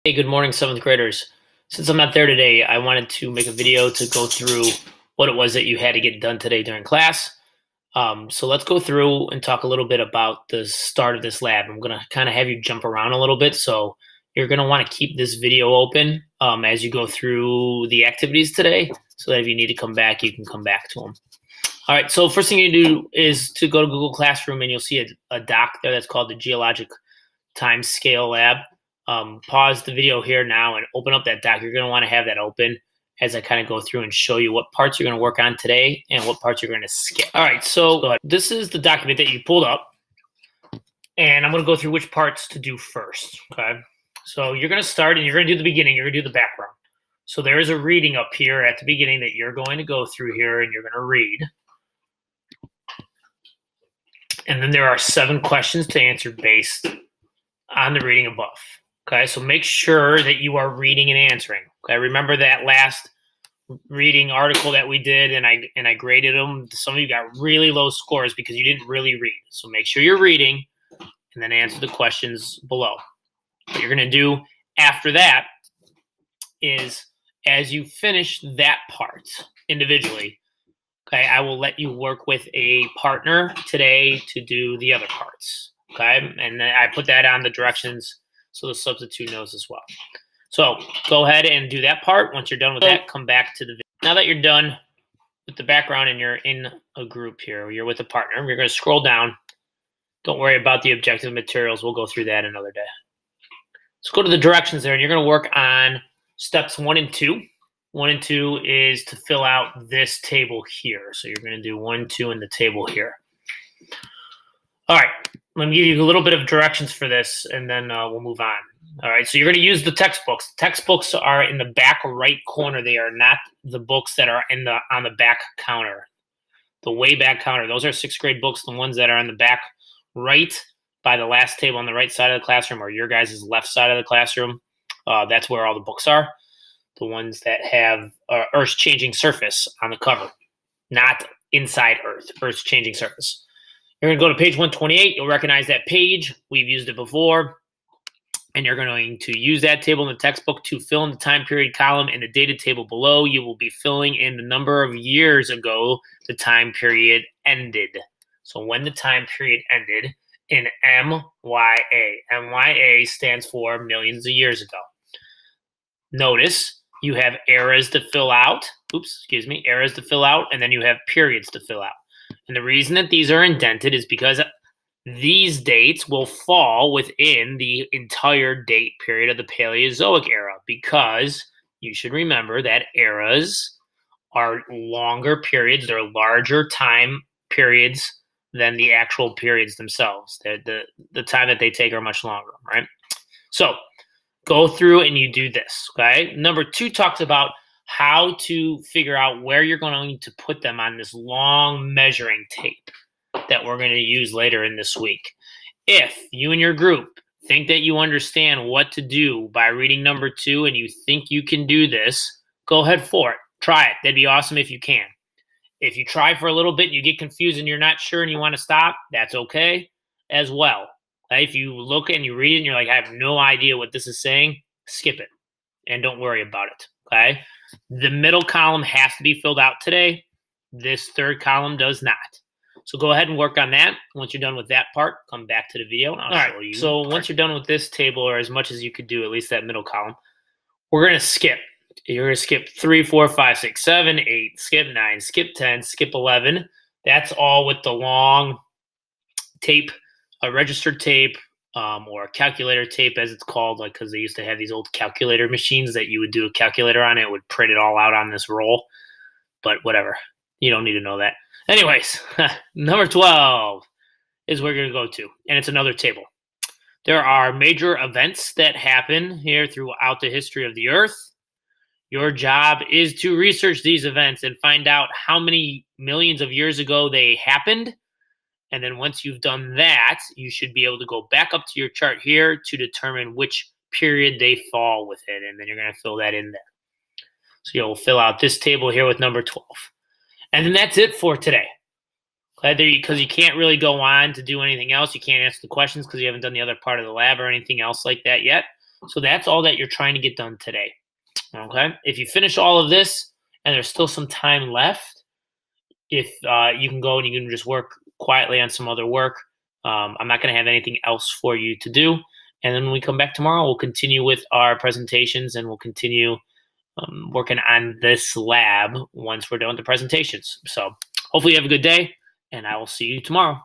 Hey, good morning, 7th graders. Since I'm not there today, I wanted to make a video to go through what it was that you had to get done today during class. So let's go through and talk a little bit about the start of this lab. I'm going to kind of have you jump around a little bit. So you're going to want to keep this video open as you go through the activities today, so that if you need to come back, you can come back to them. All right, so first thing you do is to go to Google Classroom, and you'll see a doc there that's called the Geologic Time Scale Lab. Pause the video here now and open up that doc. You're going to want to have that open as I kind of go through and show you what parts you're going to work on today and what parts you're going to skip. All right, so this is the document that you pulled up, and I'm going to go through which parts to do first, okay? So you're going to start, and you're going to do the beginning. You're going to do the background. So there is a reading up here at the beginning that you're going to go through here, and you're going to read. And then there are 7 questions to answer based on the reading above. Okay, so make sure that you are reading and answering. Okay, remember that last reading article that we did, and I graded them. Some of you got really low scores because you didn't really read. So make sure you're reading, and then answer the questions below. What you're going to do after that is, as you finish that part individually, okay, I will let you work with a partner today to do the other parts. Okay, and then I put that on the directions so the substitute knows as well. So go ahead and do that part. Once you're done with that, come back to the video. Now that you're done with the background and you're in a group here, you're with a partner, you're going to scroll down. Don't worry about the objective materials. We'll go through that another day. Let's go to the directions there, and you're going to work on steps 1 and 2. 1 and 2 is to fill out this table here. So you're going to do 1, 2 in the table here. All right, let me give you a little bit of directions for this, and then we'll move on. All right, so you're going to use the textbooks. Textbooks are in the back right corner. They are not the books that are on the back counter, the way back counter. Those are 6th grade books. The ones that are on the back right by the last table on the right side of the classroom, or your guys' left side of the classroom, that's where all the books are. The ones that have Earth's changing surface on the cover, not inside Earth, Earth's changing surface. You're going to go to page 128. You'll recognize that page. We've used it before. And you're going to use that table in the textbook to fill in the time period column. In the dated table below, you will be filling in the number of years ago the time period ended. So when the time period ended in MYA. MYA stands for millions of years ago. Notice you have eras to fill out. Eras to fill out, and then you have periods to fill out. And the reason that these are indented is because these dates will fall within the entire date period of the Paleozoic era, because you should remember that eras are longer periods. They're larger time periods than the actual periods themselves. The time that they take are much longer, right? So go through and you do this, okay? Number 2 talks about how to figure out where you're going to put them on this long measuring tape that we're going to use later in this week. If you and your group think that you understand what to do by reading number 2 and you think you can do this, go ahead for it. Try it. That'd be awesome if you can. If you try for a little bit and you get confused and you're not sure and you want to stop, that's okay as well. If you look and you read it and you're like, I have no idea what this is saying, skip it and don't worry about it, okay? The middle column has to be filled out today. This 3rd column does not. So go ahead and work on that. Once you're done with that part, come back to the video and I'll show you. So once you're done with this table, or as much as you could do, at least that middle column, we're going to skip. You're going to skip 3, 4, 5, 6, 7, 8, skip 9, skip 10, skip 11. That's all with the long tape, a registered tape, or a calculator tape, as it's called, like, because they used to have these old calculator machines that you would do a calculator on. It would print it all out on this roll, but whatever. You don't need to know that. Anyways, number 12 is where you're going to go to, and it's another table. There are major events that happen here throughout the history of the Earth. Your job is to research these events and find out how many millions of years ago they happened. And then once you've done that, you should be able to go back up to your chart here to determine which period they fall within. And then you're going to fill that in there. So you'll fill out this table here with number 12. And then that's it for today. Because you can't really go on to do anything else. You can't answer the questions because you haven't done the other part of the lab or anything else like that yet. So that's all that you're trying to get done today. Okay. If you finish all of this and there's still some time left, if you can go and you can just work quietly on some other work. I'm not going to have anything else for you to do. And then when we come back tomorrow, we'll continue with our presentations and we'll continue working on this lab once we're done with the presentations. So hopefully you have a good day, and I will see you tomorrow.